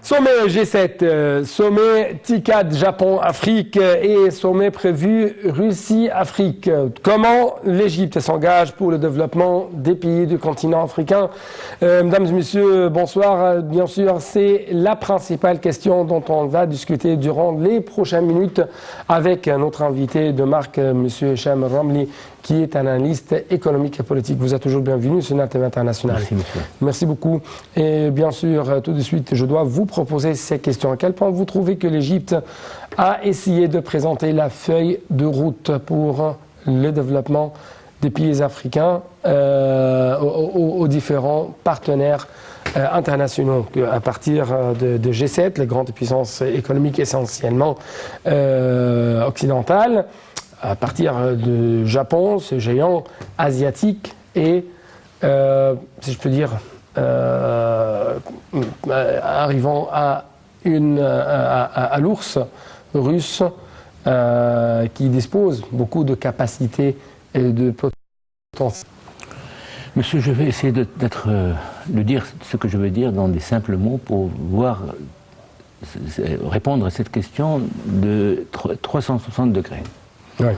Sommet G7, sommet TICAD Japon-Afrique et sommet prévu Russie-Afrique. Comment l'Égypte s'engage pour le développement des pays du continent africain? Mesdames et messieurs, bonsoir. Bien sûr, c'est la principale question dont on va discuter durant les prochaines minutes avec notre invité de marque, monsieur Hicham Ramli, qui est un analyste économique et politique. Vous êtes toujours bienvenu sur NATV International. Merci, monsieur. Merci beaucoup. Et bien sûr, tout de suite, je dois vous proposer ces questions. À quel point vous trouvez que l'Égypte a essayé de présenter la feuille de route pour le développement des pays africains aux différents partenaires internationaux, à partir de G7, les grandes puissances économiques essentiellement occidentales, à partir de Japon, ce géant asiatique, et, si je peux dire, arrivant à l'ours russe qui dispose beaucoup de capacités et de potentiel. Monsieur, je vais essayer de dire ce que je veux dire dans des simples mots pour répondre à cette question de 360 degrés. Oui.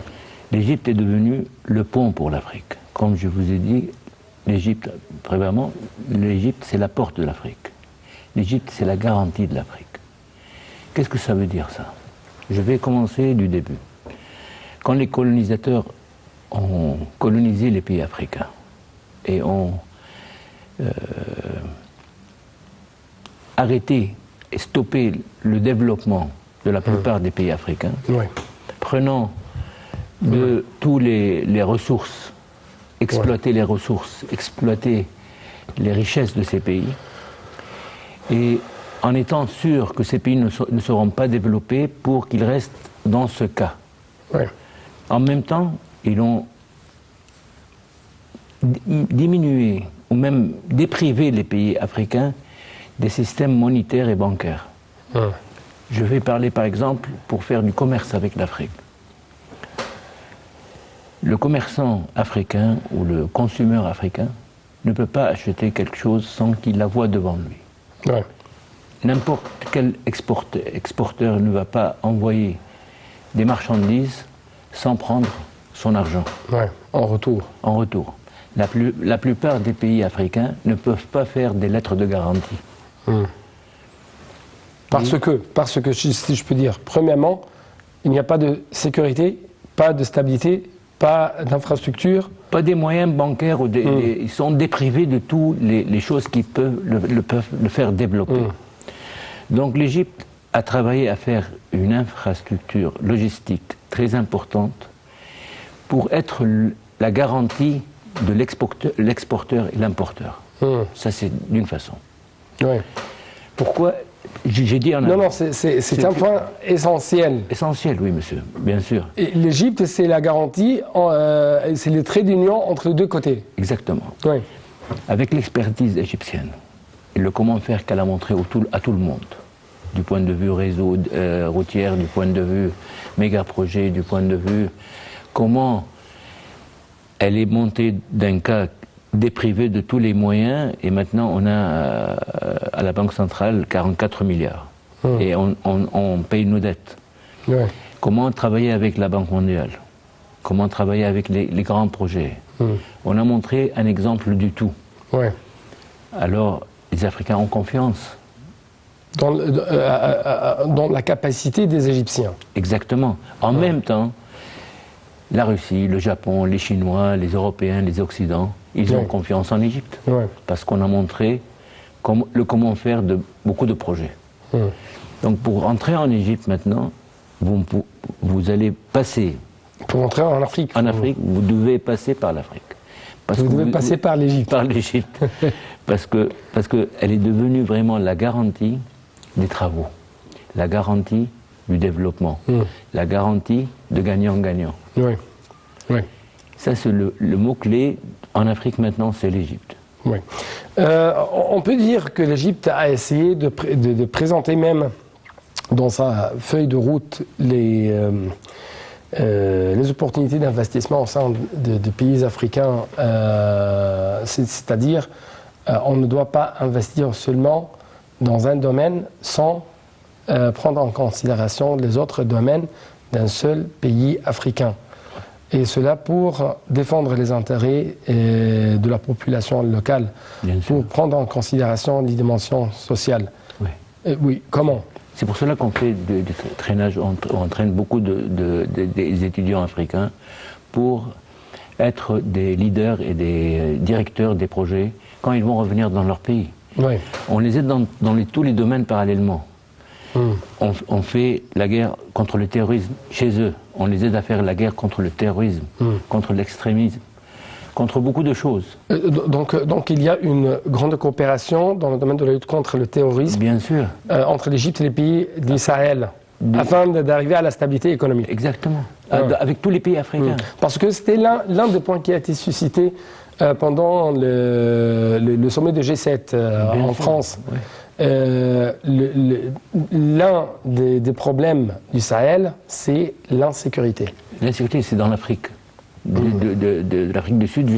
L'Égypte est devenue le pont pour l'Afrique. Comme je vous ai dit, l'Égypte, premièrement, l'Égypte c'est la porte de l'Afrique. L'Égypte c'est la garantie de l'Afrique. Qu'est-ce que ça veut dire ça? Je vais commencer du début. Quand les colonisateurs ont colonisé les pays africains et ont arrêté et stoppé le développement de la plupart des pays africains, Oui. prenant de tous les ressources, exploiter les ressources, exploiter les richesses de ces pays, et en étant sûr que ces pays ne seront pas développés pour qu'ils restent dans ce cas. Oui. En même temps, ils ont diminué ou même déprivé les pays africains des systèmes monétaires et bancaires. Je vais parler par exemple pour faire du commerce avec l'Afrique. Le commerçant africain ou le consommateur africain ne peut pas acheter quelque chose sans qu'il la voie devant lui. Ouais. N'importe quel exporteur ne va pas envoyer des marchandises sans prendre son argent. Ouais. En retour. En retour. La plupart des pays africains ne peuvent pas faire des lettres de garantie. Parce que, si je peux dire, premièrement, il n'y a pas de sécurité, pas de stabilité, pas d'infrastructure. Pas des moyens bancaires, ils sont déprivés de toutes les choses qui peuvent le faire développer. Donc l'Égypte a travaillé à faire une infrastructure logistique très importante pour être la garantie de l'exporteur et l'importeur. Ça c'est d'une façon. Oui. Pourquoi j'ai dit Non, c'est un point essentiel. Essentiel, oui, monsieur, bien sûr. L'Égypte, c'est la garantie, c'est le trait d'union entre les deux côtés. Exactement. Oui. Avec l'expertise égyptienne et le comment faire qu'elle a montré à tout le monde, du point de vue réseau routier, du point de vue méga projet, du point de vue comment elle est montée d'un cas déprivé de tous les moyens, et maintenant on a à la Banque centrale 44 milliards. Et on paye nos dettes. Ouais. Comment travailler avec la Banque mondiale? Comment travailler avec les grands projets? On a montré un exemple du tout. Ouais. Alors les Africains ont confiance. Dans la capacité des Égyptiens. Exactement. En même temps, la Russie, le Japon, les Chinois, les Européens, les Occidents, ils ont confiance en Égypte. Parce qu'on a montré comment faire de beaucoup de projets. Donc pour entrer en Égypte maintenant, vous allez passer... Pour entrer en Afrique. En Afrique, vous devez passer par l'Afrique. Vous devez passer par l'Égypte. Par l'Égypte. parce qu'elle est devenue vraiment la garantie des travaux, la garantie du développement, la garantie de gagnant-gagnant. Oui. Oui. Ça, c'est le mot-clé en Afrique maintenant, c'est l'Égypte. Oui. On peut dire que l'Égypte a essayé de présenter même dans sa feuille de route les opportunités d'investissement au sein des pays africains, c'est-à-dire on ne doit pas investir seulement dans un domaine sans prendre en considération les autres domaines d'un seul pays africain. Et cela pour défendre les intérêts de la population locale, pour prendre en considération les dimensions sociales. Oui. Oui, comment? C'est pour cela qu'on fait du traînage, on traîne beaucoup des étudiants africains pour être des leaders et des directeurs des projets quand ils vont revenir dans leur pays. Oui. On les aide dans tous les domaines parallèlement. On fait la guerre contre le terrorisme chez eux. On les aide à faire la guerre contre le terrorisme, contre l'extrémisme, contre beaucoup de choses. Donc il y a une grande coopération dans le domaine de la lutte contre le terrorisme. Bien sûr. Entre l'Égypte et les pays du Sahel, afin d'arriver à la stabilité économique. Exactement. Avec tous les pays africains. Parce que c'était l'un des points qui a été suscité pendant le sommet de G7 en France. Oui. L'un des problèmes du Sahel, c'est l'insécurité. L'insécurité, c'est dans l'Afrique, de l'Afrique du Sud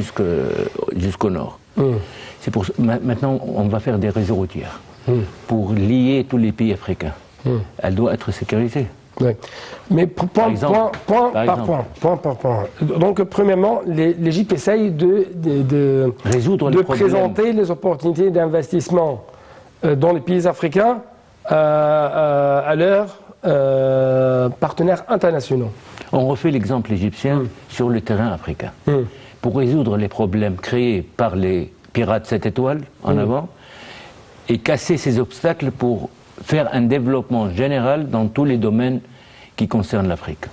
jusqu'au nord. C'est pour maintenant, on va faire des réseaux routiers pour lier tous les pays africains. Elle doit être sécurisée. Oui. Mais point par point. Donc, premièrement, l'Égypte essaye de résoudre les problèmes, présenter les opportunités d'investissement dans les pays africains à leurs partenaires internationaux. On refait l'exemple égyptien sur le terrain africain. Pour résoudre les problèmes créés par les pirates 7 étoiles en avant et casser ces obstacles pour faire un développement général dans tous les domaines qui concernent l'Afrique.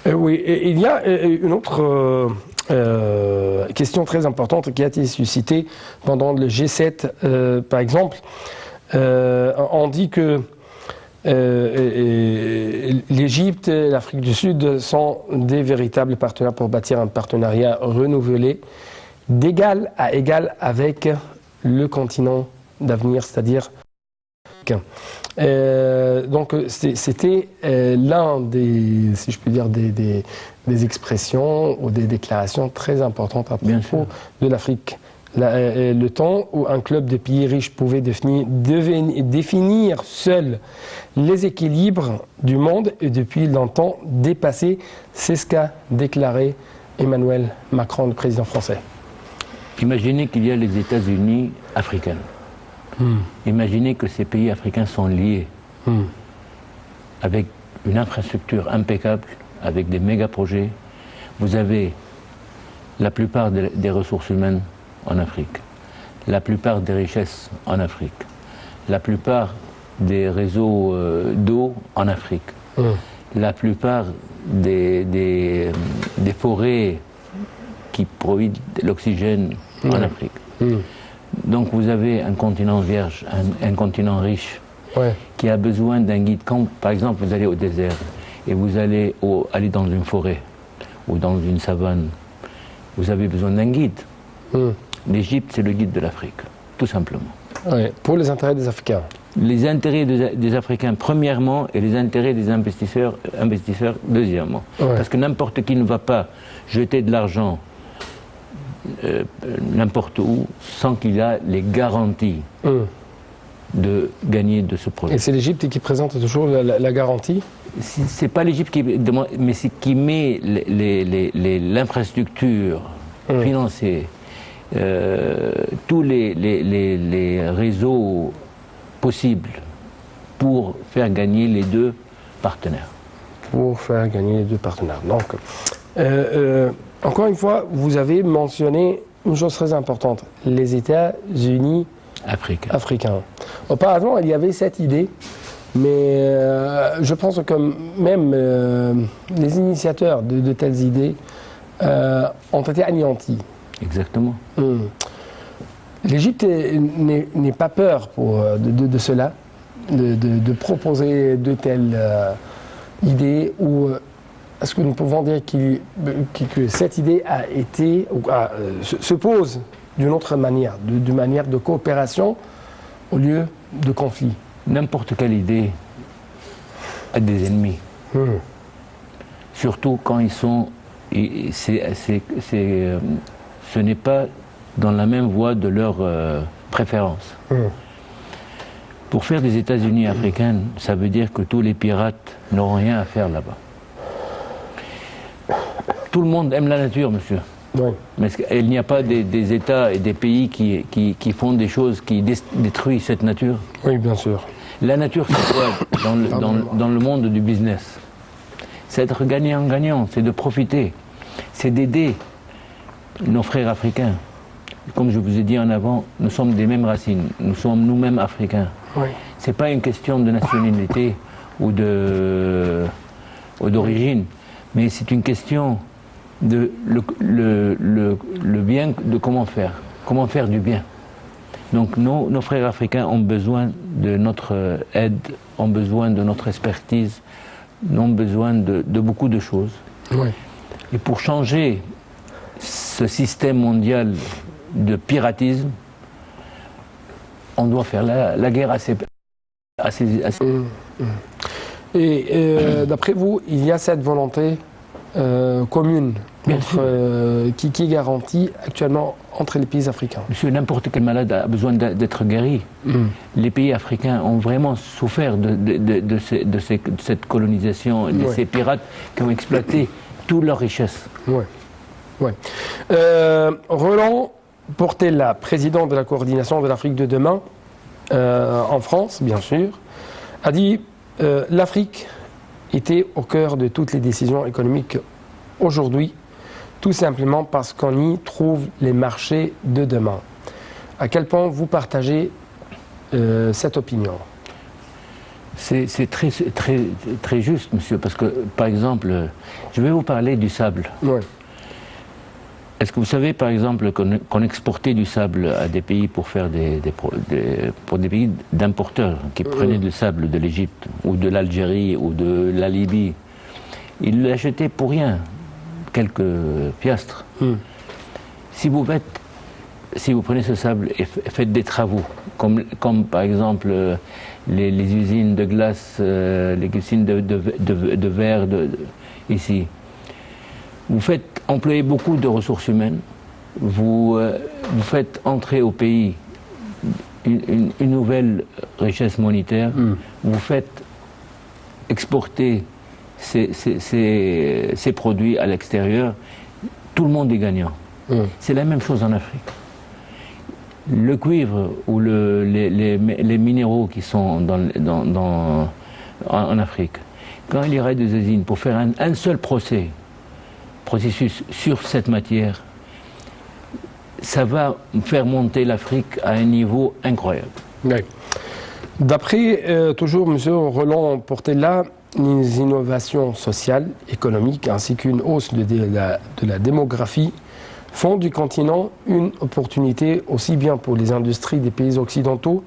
Oui, et il y a une autre question très importante qui a été suscitée pendant le G7, par exemple. On dit que l'Égypte et l'Afrique du Sud sont des véritables partenaires pour bâtir un partenariat renouvelé d'égal à égal avec le continent d'avenir, c'est-à-dire donc c'était l'un des, si je peux dire, des expressions ou des déclarations très importantes à propos de l'Afrique. Le temps où un club de pays riches pouvait définir seul les équilibres du monde est depuis longtemps dépassé, c'est ce qu'a déclaré Emmanuel Macron, le président français. Imaginez qu'il y a les États-Unis africains. Imaginez que ces pays africains sont liés avec une infrastructure impeccable, avec des méga-projets. Vous avez la plupart des ressources humaines en Afrique, la plupart des richesses en Afrique, la plupart des réseaux d'eau en Afrique, la plupart des forêts qui produisent l'oxygène en Afrique. Donc vous avez un continent vierge, un continent riche, qui a besoin d'un guide. Quand, par exemple, vous allez au désert et vous allez aller dans une forêt ou dans une savane, vous avez besoin d'un guide. L'Égypte, c'est le guide de l'Afrique, tout simplement. Pour les intérêts des Africains. Les intérêts des Africains, premièrement, et les intérêts des investisseurs deuxièmement. Parce que n'importe qui ne va pas jeter de l'argent n'importe où sans qu'il a les garanties de gagner de ce projet. Et c'est l'Égypte qui présente toujours la garantie? C'est pas l'Égypte qui demande, mais c'est qui met l'infrastructure financière, tous les réseaux possibles pour faire gagner les deux partenaires. Pour faire gagner les deux partenaires. Donc, encore une fois, vous avez mentionné une chose très importante, les États-Unis africains. Auparavant, il y avait cette idée, mais je pense que même les initiateurs de telles idées ont été anéantis. Exactement. L'Égypte n'est pas peur de cela, de proposer de telles idées, ou est-ce que nous pouvons dire que cette idée a été, se pose d'une autre manière, d'une manière de coopération au lieu de conflit? N'importe quelle idée a des ennemis. Surtout quand ils sont... ce n'est pas dans la même voie de leur préférence. Pour faire des États-Unis africains, ça veut dire que tous les pirates n'auront rien à faire là-bas. Tout le monde aime la nature, monsieur. Oui. Mais il n'y a pas des États et des pays qui font des choses qui détruisent cette nature. Oui, bien sûr. La nature, c'est quoi dans le monde du business? C'est être gagnant-gagnant, c'est de profiter, c'est d'aider nos frères africains. Comme je vous ai dit en avant, nous sommes des mêmes racines, nous sommes nous-mêmes africains. Oui. Ce n'est pas une question de nationalité ou d'origine, mais c'est une question de le bien, de comment faire du bien. Donc nos frères africains ont besoin de notre aide, ont besoin de notre expertise, ont besoin de beaucoup de choses. Oui. Et pour changer ce système mondial de piratisme, on doit faire la guerre assez. Et d'après vous, il y a cette volonté commune qui est garantie actuellement entre les pays africains? Monsieur, n'importe quel malade a besoin d'être guéri. Les pays africains ont vraiment souffert de cette colonisation, de ces pirates qui ont exploité toutes leurs richesses. Oui. Ouais. Roland Portella, président de la coordination de l'Afrique de demain, en France, bien sûr, a dit l'Afrique était au cœur de toutes les décisions économiques aujourd'hui, tout simplement parce qu'on y trouve les marchés de demain. À quel point vous partagez cette opinion? C'est très juste, monsieur, parce que, par exemple, je vais vous parler du sable. Ouais. Est-ce que vous savez, par exemple, qu'on exportait du sable à des pays pour faire pour des pays d'importeurs qui prenaient du sable de l'Égypte ou de l'Algérie ou de la Libye? Ils l'achetaient pour rien, quelques piastres. Si vous prenez ce sable et faites des travaux, comme par exemple les usines de glace, les usines de verre ici, vous faites employer beaucoup de ressources humaines, vous faites entrer au pays une nouvelle richesse monétaire, vous faites exporter ces produits à l'extérieur, tout le monde est gagnant. C'est la même chose en Afrique. Le cuivre ou les minéraux qui sont en Afrique, quand il y aurait des usines pour faire un seul processus sur cette matière, ça va faire monter l'Afrique à un niveau incroyable. Oui. D'après, toujours M. Roland Portella, les innovations sociales, économiques, ainsi qu'une hausse de la démographie font du continent une opportunité aussi bien pour les industries des pays occidentaux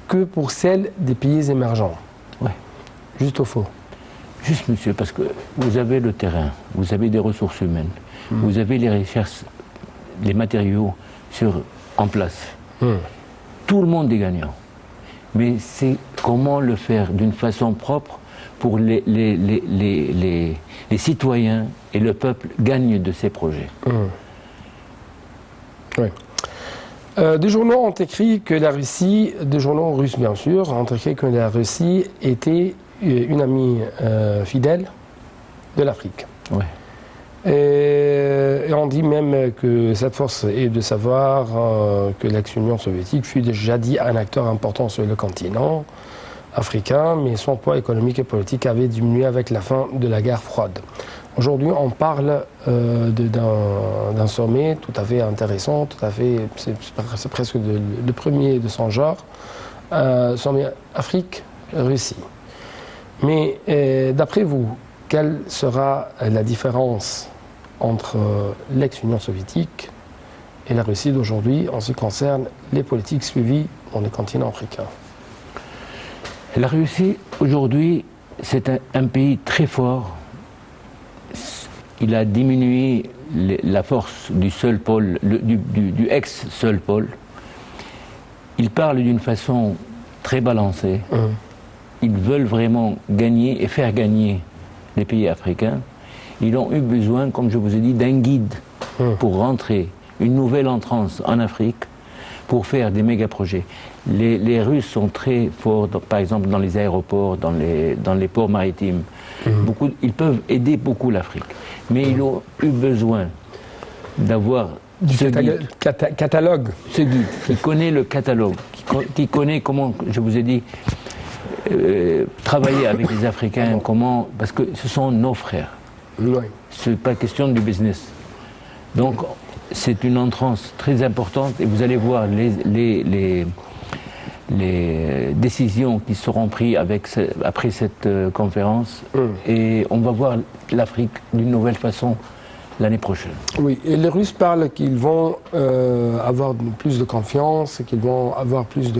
que pour celles des pays émergents. Ouais. Juste au faux. Juste, monsieur, parce que vous avez le terrain, vous avez des ressources humaines, vous avez les recherches, les matériaux en place. Tout le monde est gagnant. Mais c'est comment le faire d'une façon propre pour les citoyens et le peuple gagnent de ces projets. Oui. Des journaux ont écrit que la Russie, des journaux russes bien sûr, ont écrit que la Russie était une amie fidèle de l'Afrique. Ouais. Et on dit même que cette force est de savoir que l'ex-Union soviétique fut déjà dit un acteur important sur le continent africain, mais son poids économique et politique avait diminué avec la fin de la guerre froide. Aujourd'hui, on parle d'un sommet tout à fait intéressant, tout à fait, c'est presque le premier de son genre, sommet Afrique-Russie. Mais d'après vous, quelle sera la différence entre l'ex-Union soviétique et la Russie d'aujourd'hui en ce qui concerne les politiques suivies dans le continent africain? La Russie, aujourd'hui, c'est un pays très fort. Il a diminué la force du seul pôle, du ex-seul pôle. Il parle d'une façon très balancée. Ils veulent vraiment gagner et faire gagner les pays africains. Ils ont eu besoin, comme je vous ai dit, d'un guide pour rentrer, une nouvelle entrance en Afrique, pour faire des méga-projets. Les Russes sont très forts, par exemple, dans les aéroports, dans les ports maritimes. Ils peuvent aider beaucoup l'Afrique. Mais ils ont eu besoin d'avoir ce catalogue. Ce guide qui connaît le catalogue, qui connaît comment, je vous ai dit, travailler avec les Africains, parce que ce sont nos frères. Oui. Ce n'est pas question du business. Donc, c'est une entrance très importante et vous allez voir les décisions qui seront prises après cette conférence et on va voir l'Afrique d'une nouvelle façon l'année prochaine. Oui, et les Russes parlent qu'ils vont avoir plus de confiance et qu'ils vont avoir plus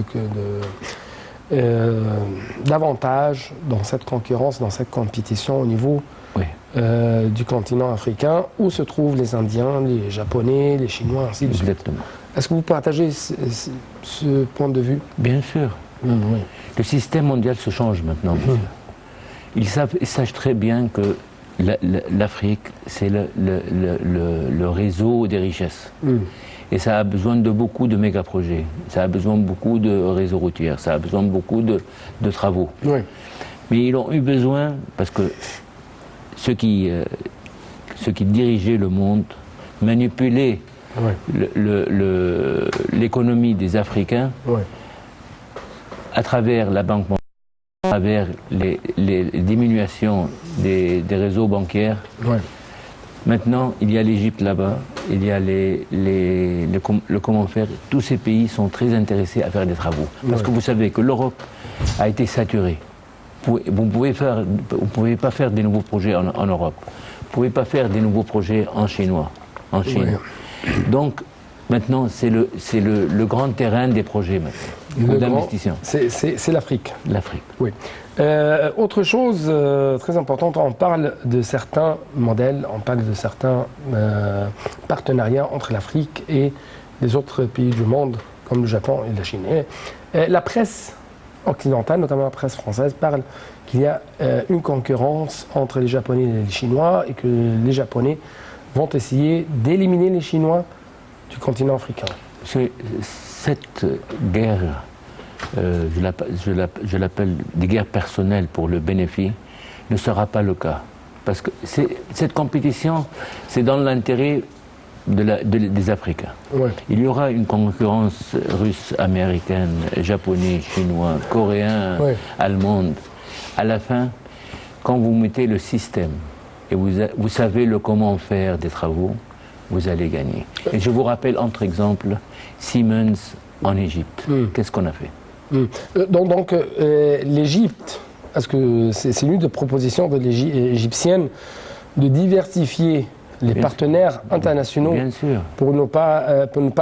d'avantages dans cette concurrence, dans cette compétition au niveau du continent africain, où se trouvent les Indiens, les Japonais, les Chinois, ainsi de suite. Exactement. Est-ce que vous partagez ce point de vue? Bien sûr. Oui. Le système mondial se change maintenant. Ils savent très bien que l'Afrique, c'est le réseau des richesses. Et ça a besoin de beaucoup de méga-projets. Ça a besoin de beaucoup de réseaux routiers. Ça a besoin de beaucoup de travaux. Oui. Mais ils ont eu besoin, parce que ceux qui dirigeaient le monde manipulaient l'économie des Africains à travers la Banque mondiale, à travers les diminutions des réseaux bancaires. Maintenant, il y a l'Égypte là-bas, il y a le comment faire. Tous ces pays sont très intéressés à faire des travaux. Parce que vous savez que l'Europe a été saturée. Vous ne pouvez pas faire des nouveaux projets en Europe. Vous ne pouvez pas faire des nouveaux projets en Chine. Donc, maintenant, c'est le grand terrain des projets d'investissement. C'est l'Afrique. L'Afrique. Oui. Autre chose très importante, on parle de certains modèles, on parle de certains partenariats entre l'Afrique et les autres pays du monde, comme le Japon et la Chine. Et la presse occidentale, notamment la presse française, parle qu'il y a une concurrence entre les Japonais et les Chinois et que les Japonais vont essayer d'éliminer les Chinois du continent africain. Cette guerre, je l'appelle des guerres personnelles pour le bénéfice, ne sera pas le cas. Parce que cette compétition, c'est dans l'intérêt des Africains. Il y aura une concurrence russe, américaine, japonais, chinois, coréen, allemande. À la fin, quand vous mettez le système et vous savez comment faire des travaux, vous allez gagner. Et je vous rappelle, entre exemples, Siemens en Égypte. Qu'est-ce qu'on a fait? Donc l'Égypte, est-ce que c'est l'une des propositions de égyptienne de diversifier les partenaires internationaux pour ne pas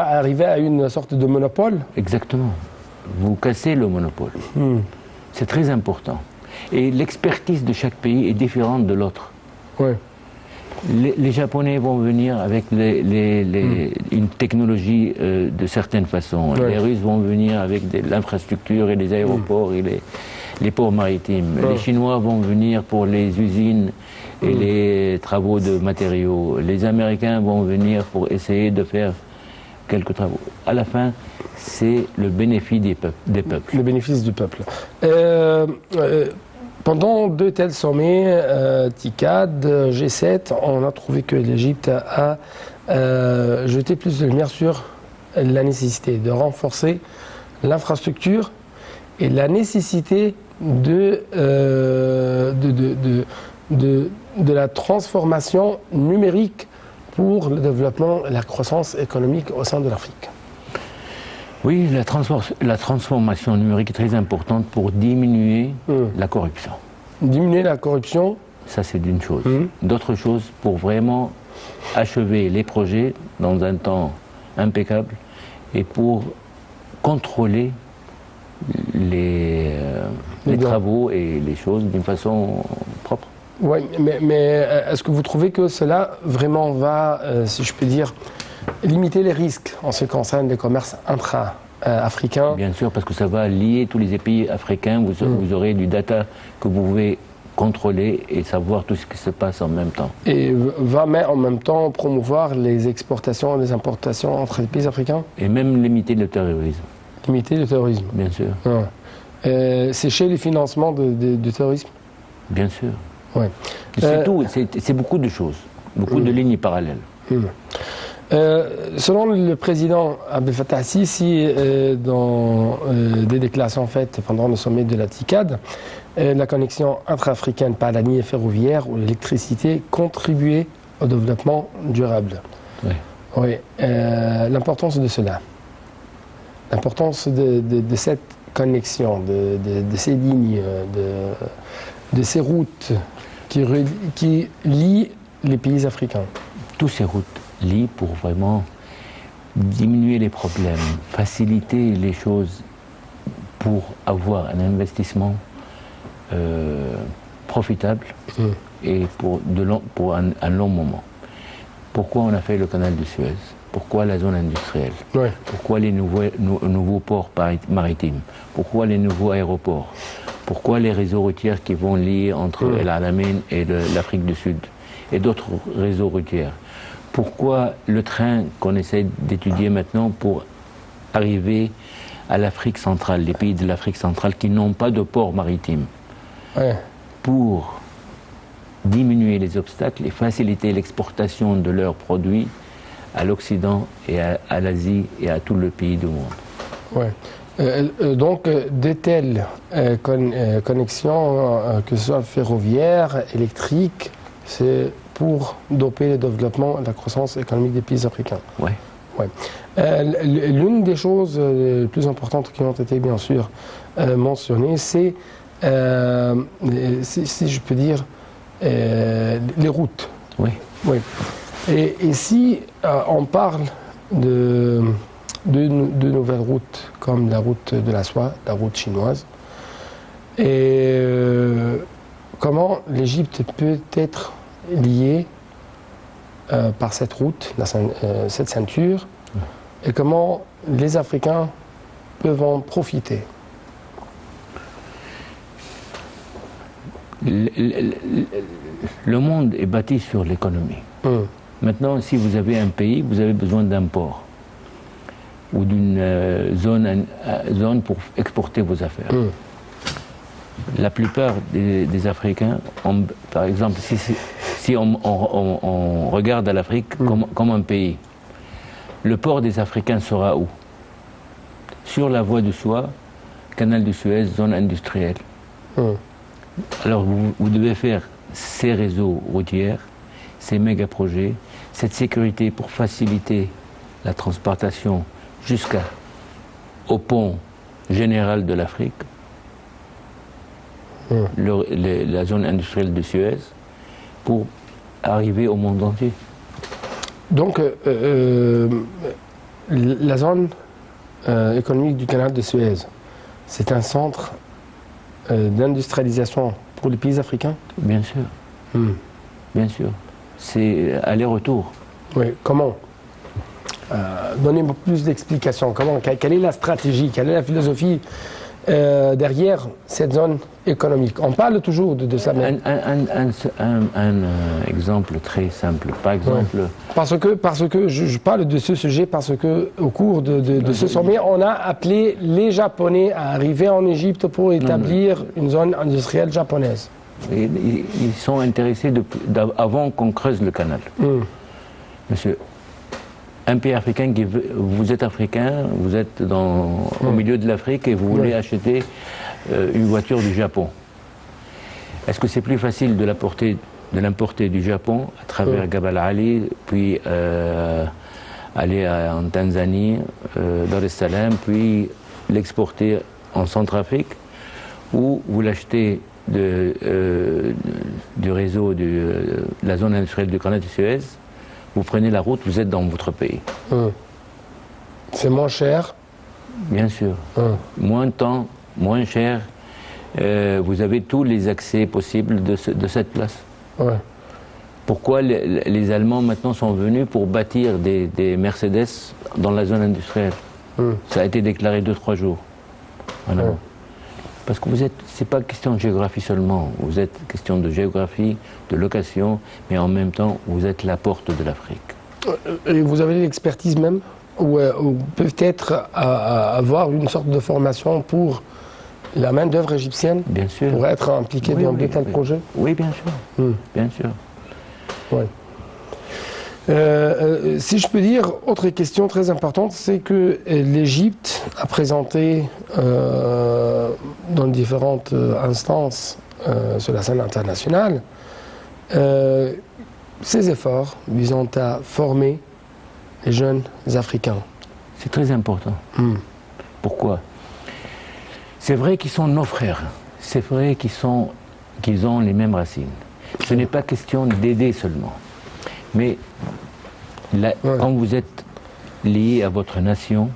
arriver à une sorte de monopole? Exactement. Vous cassez le monopole. C'est très important. Et l'expertise de chaque pays est différente de l'autre. Les Japonais vont venir avec une technologie de certaines façons. Les Russes vont venir avec l'infrastructure et les aéroports et les ports maritimes. Les Chinois vont venir pour les usines et les travaux de matériaux. Les Américains vont venir pour essayer de faire quelques travaux. À la fin, c'est le bénéfice des peuples. Le bénéfice du peuple. Pendant deux tels sommets, TICAD, G7, on a trouvé que l'Égypte a jeté plus de lumière sur la nécessité de renforcer l'infrastructure et la nécessité de la transformation numérique pour le développement et la croissance économique au sein de l'Afrique. Oui, la transformation numérique est très importante pour diminuer la corruption. Diminuer la corruption? Ça, c'est d'une chose. D'autre chose, pour vraiment achever les projets dans un temps impeccable et pour contrôler les travaux et les choses d'une façon propre. Oui, mais est-ce que vous trouvez que cela vraiment va, si je peux dire, limiter les risques en ce qui concerne les commerces intra-africains? Bien sûr, parce que ça va lier tous les pays africains. Vous aurez du data que vous pouvez contrôler et savoir tout ce qui se passe en même temps. Et va mais en même temps promouvoir les exportations et les importations entre les pays africains? Et même limiter le terrorisme, Limiter le terrorisme. bien sûr. Sécher les financements du terrorisme? Bien sûr. Ouais. C'est tout, c'est beaucoup de choses, beaucoup de lignes parallèles. Selon le président Abdel Fattah al-Sisi, dans des déclarations faites pendant le sommet de la TICAD, la connexion intra-africaine par la ligne ferroviaire ou l'électricité contribuait au développement durable. Oui. Oui. L'importance de cela, l'importance de cette connexion, de ces lignes, de ces routes qui lient les pays africains. Toutes ces routes lient pour vraiment diminuer les problèmes, faciliter les choses pour avoir un investissement profitable et pour un long moment. Pourquoi on a fait le canal de Suez? Pourquoi la zone industrielle? Ouais. Pourquoi les nouveaux ports maritimes? Pourquoi les nouveaux aéroports? Pourquoi les réseaux routiers qui vont lier entre El Alamein et l'Afrique du Sud et d'autres réseaux routiers? Pourquoi le train qu'on essaie d'étudier maintenant pour arriver à l'Afrique centrale, les pays de l'Afrique centrale qui n'ont pas de port maritime? Ouais. Pour diminuer les obstacles et faciliter l'exportation de leurs produits à l'Occident et à l'Asie et à tout le pays du monde. Ouais. Donc, de telles connexions, que ce soit ferroviaire, électrique, c'est pour doper le développement et la croissance économique des pays africains. Ouais. Ouais. L'une des choses les plus importantes qui ont été bien sûr mentionnées, c'est, si je peux dire, les routes. Oui. Oui. Et si on parle de nouvelles routes, comme la route de la soie, la route chinoise, et comment l'Égypte peut être liée par cette route, cette ceinture, et comment les Africains peuvent en profiter? Le monde est bâti sur l'économie. Maintenant, si vous avez un pays, vous avez besoin d'un port ou d'une zone pour exporter vos affaires. La plupart des Africains, par exemple, si on regarde à l'Afrique comme un pays, le port des Africains sera où? Sur la voie de soie, canal de Suez, zone industrielle. Alors vous devez faire ces réseaux routiers, ces méga-projets, cette sécurité pour faciliter la transportation jusqu'au pont général de l'Afrique, la zone industrielle de Suez, pour arriver au monde entier. Donc, la zone économique du canal de Suez, c'est un centre d'industrialisation pour les pays africains? Bien sûr. Bien sûr. C'est aller-retour. Oui, comment? Donnez-moi plus d'explications. Comment? Quelle est la stratégie? Quelle est la philosophie derrière cette zone économique? On parle toujours de ça. Mais... Un exemple très simple. Par exemple... Ouais. Parce que je parle de ce sujet parce que au cours de ce sommet, on a appelé les Japonais à arriver en Égypte pour établir une zone industrielle japonaise. Ils sont intéressés avant qu'on creuse le canal. Monsieur, un pays africain, vous êtes africain, vous êtes au milieu de l'Afrique et vous voulez acheter une voiture du Japon. Est-ce que c'est plus facile de l'importer du Japon à travers Gabal Ali, puis aller en Tanzanie, Dar es Salaam, puis l'exporter en Centrafrique, ou vous l'achetez du réseau de la zone industrielle du canal de Suez, vous prenez la route, vous êtes dans votre pays. C'est moins cher? Bien sûr. Moins de temps, moins cher. Vous avez tous les accès possibles de cette place. Ouais. Pourquoi les Allemands maintenant sont venus pour bâtir des Mercedes dans la zone industrielle? Ça a été déclaré 2-3 jours. Voilà. Parce que c'est pas question de géographie seulement, vous êtes question de géographie, de location, mais en même temps, vous êtes la porte de l'Afrique. Et vous avez l'expertise même, ou peut-être avoir une sorte de formation pour la main-d'œuvre égyptienne, bien sûr, pour être impliqué dans de tels projets? Oui, bien sûr. Bien sûr. Ouais. Si je peux dire, autre question très importante, c'est que l'Égypte a présenté dans différentes instances sur la scène internationale ses efforts visant à former les jeunes Africains. C'est très important. Pourquoi? C'est vrai qu'ils sont nos frères, c'est vrai qu'ils ont les mêmes racines. Ce n'est pas question d'aider seulement. Mais là, quand vous êtes lié à votre nation,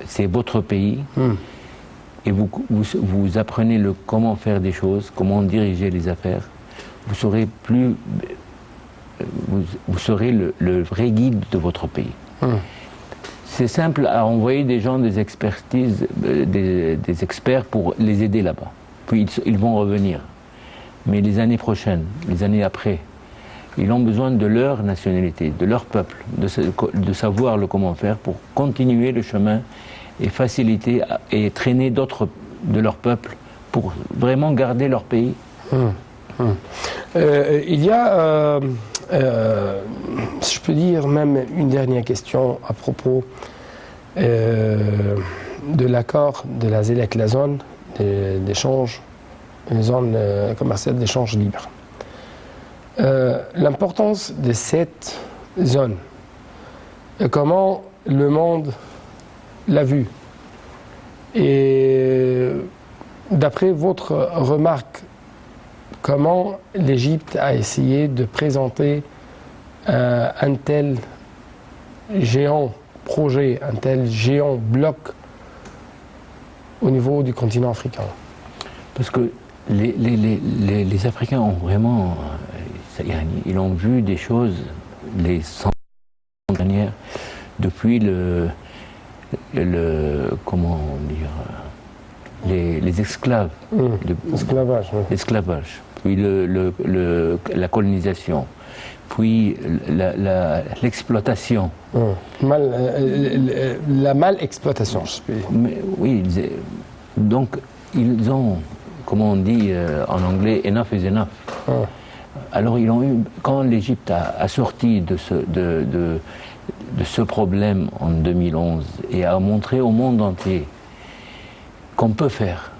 c'est votre pays, et vous apprenez comment faire des choses, comment diriger les affaires, vous serez le vrai guide de votre pays. C'est simple à envoyer des gens, des expertises, des experts pour les aider là-bas. Puis ils vont revenir. Mais les années prochaines, les années après, ils ont besoin de leur nationalité, de leur peuple, de savoir comment faire pour continuer le chemin et faciliter et traîner d'autres de leur peuple pour vraiment garder leur pays. Il y a, si je peux dire, même une dernière question à propos de l'accord de la ZLEC, la zone d'échange, une zone commerciale d'échange libre. L'importance de cette zone, comment le monde l'a vu. Et d'après votre remarque, comment l'Égypte a essayé de présenter un tel géant projet, un tel géant bloc au niveau du continent africain? Parce que les Africains ont vraiment, ils ont vu des choses les 100 dernières depuis comment dire, les esclaves, l'esclavage, puis la colonisation, puis l'exploitation. La mal-exploitation, je peux dire. Oui, donc ils ont, comme on dit en anglais, enough is enough. Alors ils ont eu, quand l'Égypte a sorti de ce problème en 2011 et a montré au monde entier qu'on peut faire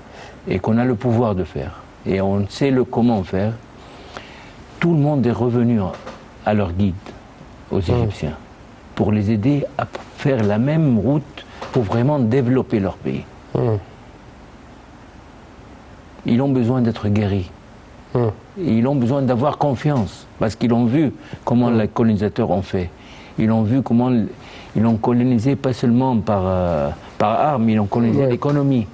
et qu'on a le pouvoir de faire et on sait comment faire, tout le monde est revenu à leur guide, aux Égyptiens, pour les aider à faire la même route pour vraiment développer leur pays. Ils ont besoin d'être guéris. Ils ont besoin d'avoir confiance, parce qu'ils ont vu comment les colonisateurs ont fait. Ils ont vu comment ils ont colonisé pas seulement par armes, ils ont colonisé l'économie,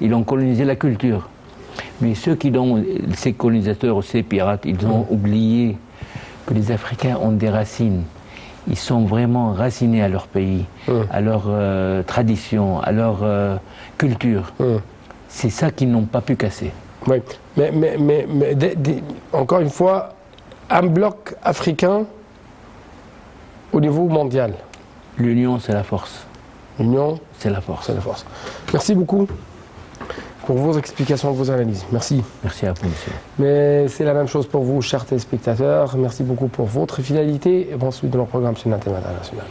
ils ont colonisé la culture. Mais ces colonisateurs, ces pirates, ils ont oublié que les Africains ont des racines. Ils sont vraiment racinés à leur pays, à leur tradition, à leur culture. C'est ça qu'ils n'ont pas pu casser. Oui, mais encore une fois, un bloc africain au niveau mondial. L'union, c'est la force. L'union, c'est la force. C'est la force. Merci beaucoup pour vos explications, vos analyses. Merci. Merci à vous, monsieur. Mais c'est la même chose pour vous, chers téléspectateurs. Merci beaucoup pour votre fidélité et bon suite de nos programmes sur Nantem International.